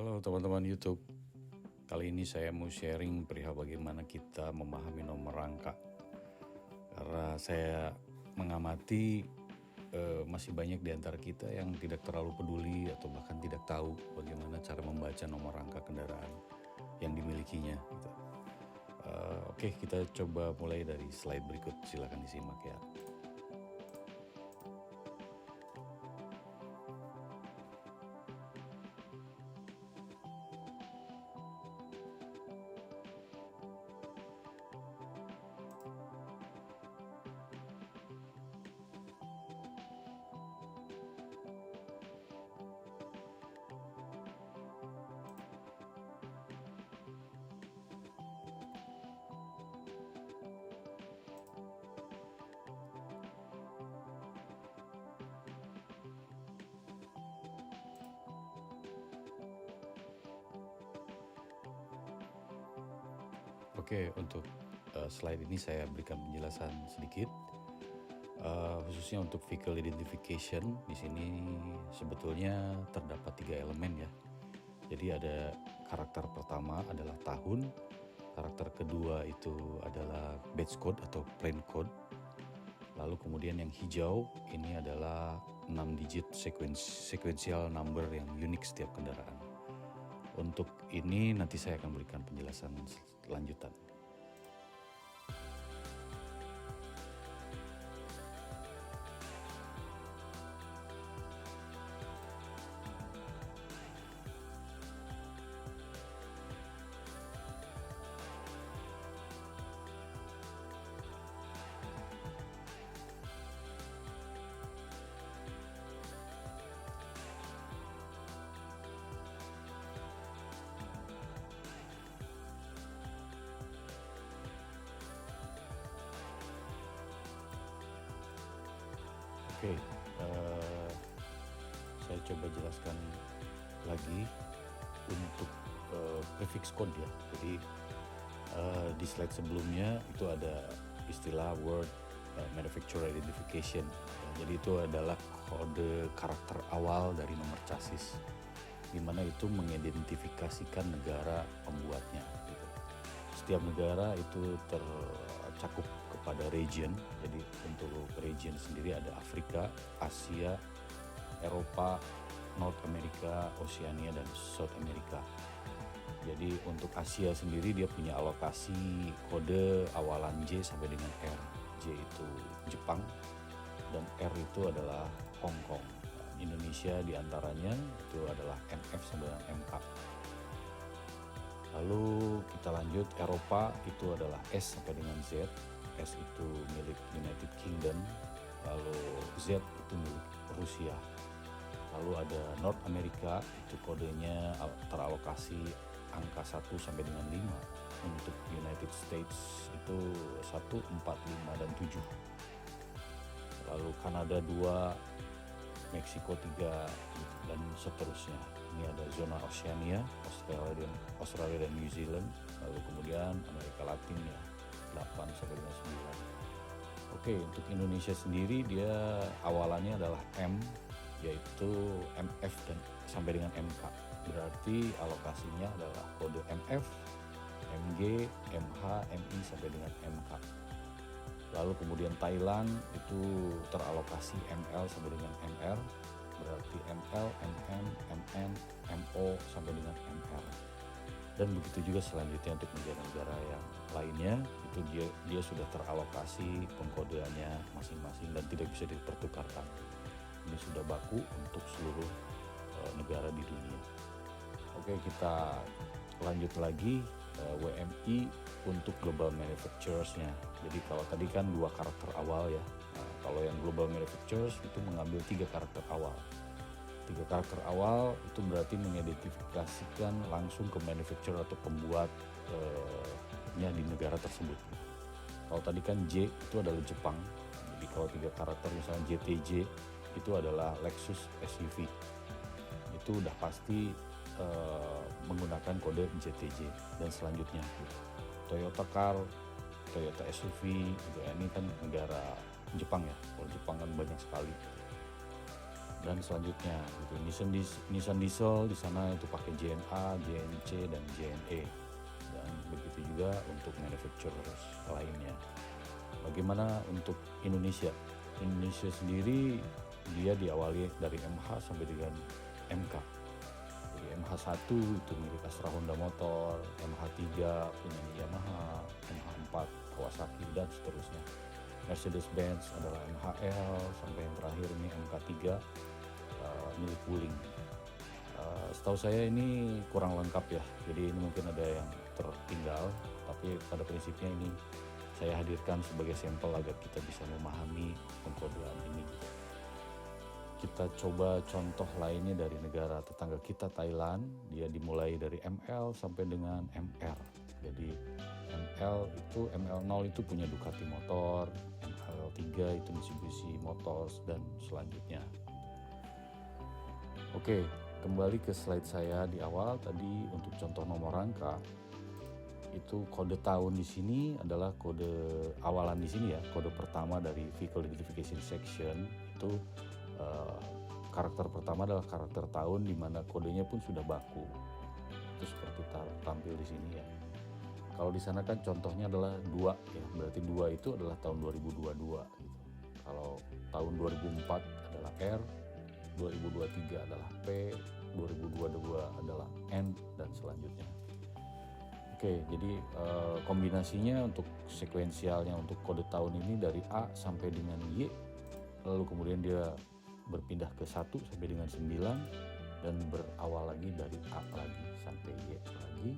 Halo teman-teman YouTube, kali ini saya mau sharing perihal bagaimana kita memahami nomor rangka. Karena saya mengamati masih banyak di antara kita yang tidak terlalu peduli atau bahkan tidak tahu bagaimana cara membaca nomor rangka kendaraan yang dimilikinya. Gitu. Oke, kita coba mulai dari slide berikut, silakan disimak ya. Oke, untuk slide ini saya berikan penjelasan sedikit, khususnya untuk vehicle identification. Di sini sebetulnya terdapat 3 elemen ya. Jadi ada karakter pertama adalah tahun, karakter kedua itu adalah batch code atau plain code, lalu kemudian yang hijau ini adalah 6 digit sequential number yang unik setiap kendaraan. Untuk ini nanti saya akan berikan penjelasan lanjutan. Oke, saya coba jelaskan lagi untuk prefix code ya. Jadi di slide sebelumnya itu ada istilah word manufacturer identification. Jadi itu adalah kode karakter awal dari nomor chassis, di mana itu mengidentifikasikan negara pembuatnya. Gitu. Setiap negara itu tercakup kepada region. Jadi untuk region sendiri ada Afrika, Asia, Eropa, North America, Oceania, dan South America. Jadi untuk Asia sendiri dia punya alokasi kode awalan J sampai dengan R. J itu Jepang dan R itu adalah Hong Kong. Indonesia diantaranya itu adalah MF sampai dengan MK. Lalu kita lanjut, Eropa itu adalah S sampai dengan Z. S itu milik United Kingdom, lalu Z itu milik Rusia. Lalu ada North America, itu kodenya teralokasi angka 1 sampai dengan 5. Untuk United States itu 1, 4, 5, dan 7. Lalu Kanada 2, Meksiko 3, dan seterusnya. Ini ada zona Oceania, Australia dan New Zealand. Lalu kemudian Amerika Latin ya, 8 sampai dengan 9. Oke, untuk Indonesia sendiri dia awalannya adalah M, yaitu MF dan sampai dengan MK. Berarti alokasinya adalah kode MF, MG, MH, MI sampai dengan MK. Lalu kemudian Thailand itu teralokasi ML sampai dengan MR, berarti ML, MM, MN, MO sampai dengan MR. Dan begitu juga selanjutnya untuk negara-negara yang lainnya, itu dia sudah teralokasi pengkodeannya masing-masing dan tidak bisa dipertukarkan. Ini sudah baku untuk seluruh negara di dunia. Oke, kita lanjut lagi, WMI untuk global manufacturers-nya. Jadi kalau tadi kan 2 karakter awal ya. Nah, kalau yang global manufacturers itu mengambil 3 karakter awal. 3 karakter awal itu berarti mengidentifikasikan langsung ke manufacturer atau pembuatnya di negara tersebut. Kalau tadi kan J itu adalah Jepang. Jadi kalau 3 karakter misalnya JTJ itu adalah Lexus SUV. Itu udah pasti menggunakan kode JTJ dan selanjutnya. Toyota Car, Toyota SUV gitu ya. Ini kan negara Jepang ya. Kalau Jepang kan banyak sekali. dan selanjutnya gitu. Nissan Diesel di sana itu pakai JNA, JNC dan JNE, dan begitu juga untuk manufacturers lainnya. Bagaimana untuk Indonesia? Indonesia sendiri dia diawali dari MH sampai dengan MK. Jadi MH1 itu milik Astra Honda Motor, MH3 punya Yamaha, MH4 Kawasaki dan seterusnya. Mercedes-Benz adalah MHL sampai yang terakhir ini MK3 milik Wuling. Setahu saya ini kurang lengkap ya, jadi ini mungkin ada yang tertinggal, tapi pada prinsipnya ini saya hadirkan sebagai sampel agar kita bisa memahami pengkodean ini. Kita coba contoh lainnya dari negara tetangga kita, Thailand. Dia dimulai dari ML sampai dengan MR. Jadi ML0 itu punya Ducati Motor, ML3 itu Mitsubishi Motors, dan selanjutnya. Oke, kembali ke slide saya di awal tadi untuk contoh nomor rangka. Itu kode tahun di sini adalah kode awalan di sini ya, kode pertama dari Vehicle Identification Section itu karakter pertama adalah karakter tahun di mana kodenya pun sudah baku. Itu seperti tampil di sini ya. Kalau di sana kan contohnya adalah 2 ya, berarti 2 itu adalah tahun 2022 gitu. Kalau tahun 2004 adalah R, 2023 adalah P, 2022 adalah N, dan selanjutnya. Oke, jadi kombinasinya untuk sekuensialnya untuk kode tahun ini dari A sampai dengan Y, lalu kemudian dia berpindah ke 1 sampai dengan 9, dan berawal lagi dari A lagi sampai Y lagi,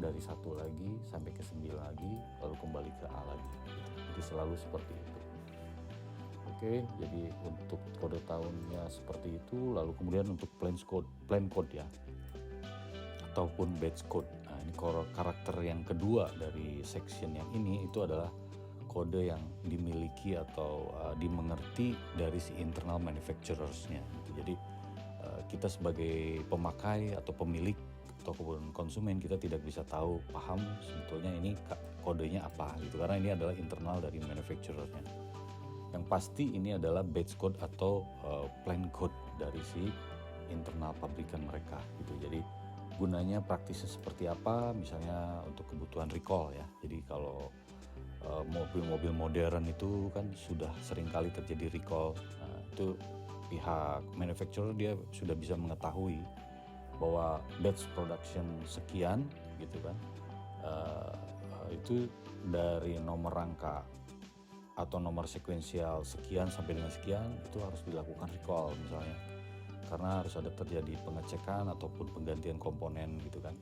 dari 1 lagi sampai ke 9 lagi, lalu kembali ke A lagi. Jadi selalu seperti itu. Oke, jadi untuk kode tahunnya seperti itu, lalu kemudian untuk plan code ya, ataupun batch code. Nah, ini karakter yang kedua dari section yang ini itu adalah kode yang dimiliki atau dimengerti dari si internal manufacturers-nya. Jadi kita sebagai pemakai atau pemilik ataupun konsumen, kita tidak bisa paham sebetulnya ini kodenya apa gitu, karena ini adalah internal dari manufacturer-nya. Yang pasti ini adalah batch code atau plan code dari si internal pabrikan mereka gitu. Jadi gunanya praktisnya seperti apa, misalnya untuk kebutuhan recall ya. Jadi kalau mobil-mobil modern itu kan sudah seringkali terjadi recall. Nah, itu pihak manufacturer dia sudah bisa mengetahui bahwa batch production sekian gitu kan, itu dari nomor rangka atau nomor sekuensial sekian sampai dengan sekian itu harus dilakukan recall misalnya, karena harus ada terjadi pengecekan ataupun penggantian komponen gitu kan.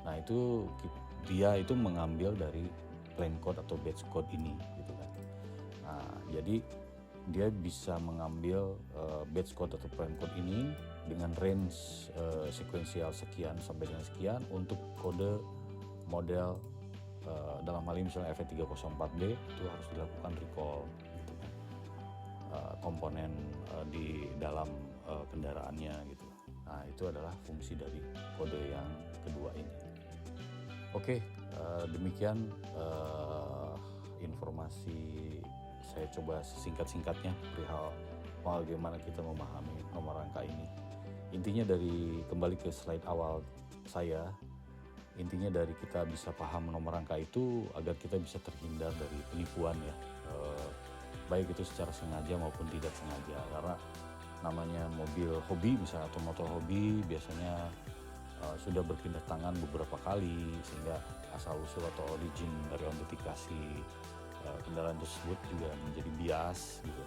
Nah itu dia itu mengambil dari plan code atau batch code ini gitu kan. Nah jadi dia bisa mengambil batch code atau plan code ini dengan range sekuensial sekian sampai dengan sekian untuk kode model. Dalam hal ini misalnya FE304B itu harus dilakukan recall gitu kan, komponen di dalam kendaraannya gitu. Nah itu adalah fungsi dari kode yang kedua ini. Oke, demikian informasi saya coba singkat-singkatnya perihal bagaimana kita memahami nomor rangka ini. Intinya dari kembali ke slide awal saya, intinya dari kita bisa paham nomor rangka itu agar kita bisa terhindar dari penipuan ya, baik itu secara sengaja maupun tidak sengaja, karena namanya mobil hobi misalnya atau motor hobi biasanya sudah berpindah tangan beberapa kali, sehingga asal usul atau origin dari autentikasi kendaraan tersebut juga menjadi bias gitu,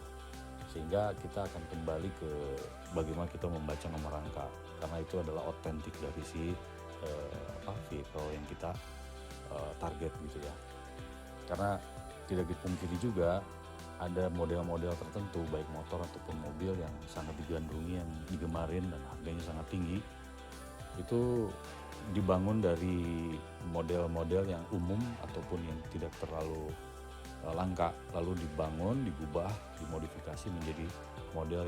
sehingga kita akan kembali ke bagaimana kita membaca nomor rangka, karena itu adalah otentik dari si vehicle yang kita target gitu ya. Karena tidak dipungkiri juga ada model-model tertentu baik motor ataupun mobil yang sangat digandrungi, yang digemarin dan harganya sangat tinggi. Itu dibangun dari model-model yang umum ataupun yang tidak terlalu langka, lalu dibangun, digubah, dimodifikasi menjadi model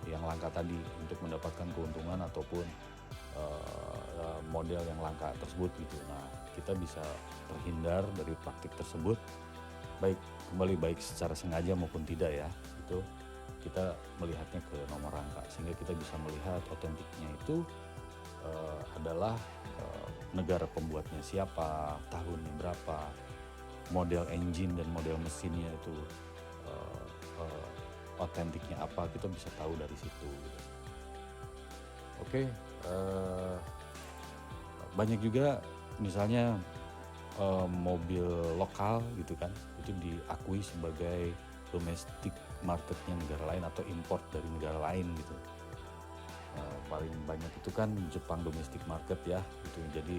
yang langka tadi untuk mendapatkan keuntungan ataupun model yang langka tersebut gitu. Nah, kita bisa terhindar dari praktik tersebut baik secara sengaja maupun tidak ya. Itu kita melihatnya ke nomor rangka, sehingga kita bisa melihat otentiknya itu adalah negara pembuatnya siapa, tahunnya berapa, model engine dan model mesinnya itu otentiknya apa, kita bisa tahu dari situ gitu. Oke, banyak juga misalnya mobil lokal gitu kan, itu diakui sebagai domestic marketnya negara lain atau import dari negara lain gitu. Paling banyak itu kan Jepang domestic market ya gitu. Jadi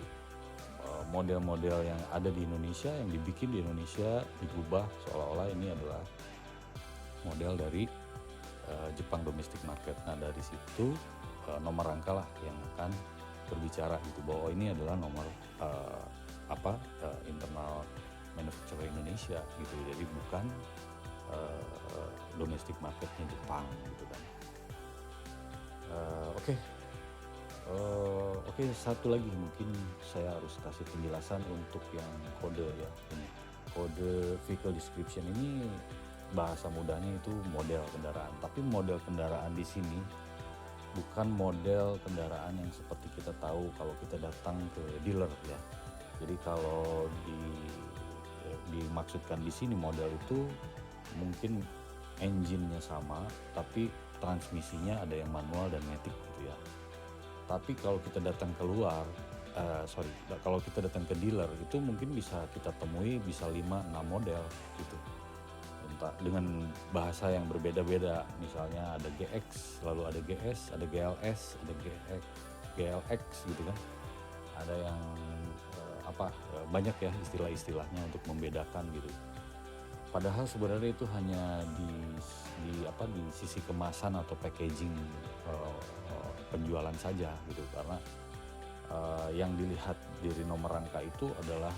model-model yang ada di Indonesia, yang dibikin di Indonesia, diubah seolah-olah ini adalah model dari Jepang domestic market. Nah dari situ nomor rangka lah yang akan berbicara gitu, bahwa ini adalah nomor internal manufacturer Indonesia gitu. Jadi bukan domestic marketnya Jepang gitu kan. Oke, satu lagi mungkin saya harus kasih penjelasan untuk yang kode ya. Ini kode vehicle description ini bahasa mudahnya itu model kendaraan. Tapi model kendaraan di sini bukan model kendaraan yang seperti kita tahu kalau kita datang ke dealer ya. Jadi kalau dimaksudkan di sini model itu mungkin engine-nya sama, tapi transmisinya ada yang manual dan matic gitu ya. Tapi kalau kita datang keluar, kalau kita datang ke dealer itu mungkin bisa kita temui bisa 5-6 model gitu. Entah dengan bahasa yang berbeda-beda, misalnya ada GX, lalu ada GS, ada GLS, ada GLX gitu kan. Ada yang banyak ya istilah-istilahnya untuk membedakan gitu. Padahal sebenarnya itu hanya di sisi kemasan atau packaging penjualan saja gitu, karena yang dilihat dari nomor rangka itu adalah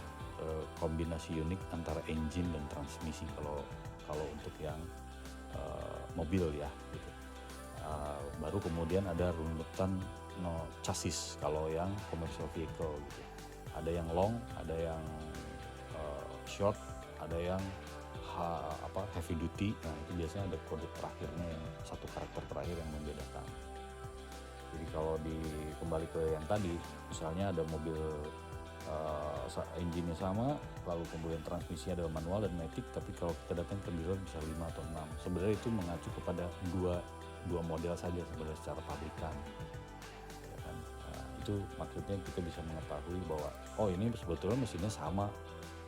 kombinasi unik antara engine dan transmisi kalau untuk yang mobil ya gitu. Baru kemudian ada runutan chassis kalau yang commercial vehicle gitu. Ada yang long, ada yang short, ada yang heavy duty. Nah itu biasanya ada kode terakhirnya, yang satu karakter terakhir yang membedakan. Jadi kalau kembali ke yang tadi, misalnya ada mobil engine-nya sama, lalu kemudian transmisi ada manual dan matic, tapi kalau kita datang ke dealer bisa 5 atau 6. Sebenarnya itu mengacu kepada dua model saja sebenarnya secara pabrikan. Ya kan? Nah, itu maksudnya kita bisa mengetahui bahwa ini sebetulnya mesinnya sama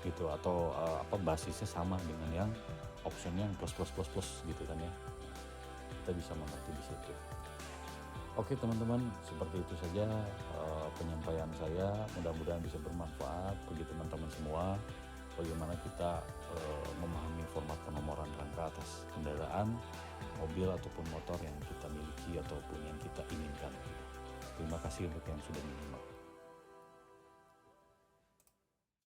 gitu, atau basisnya sama dengan yang optionnya yang plus gitu kan ya. Kita bisa mengerti di situ. Oke teman-teman, seperti itu saja penyampaian saya. Mudah-mudahan bisa bermanfaat bagi teman-teman semua, bagaimana kita memahami format penomoran rangka atas kendaraan, mobil ataupun motor yang kita miliki ataupun yang kita inginkan. Terima kasih untuk yang sudah menyimak.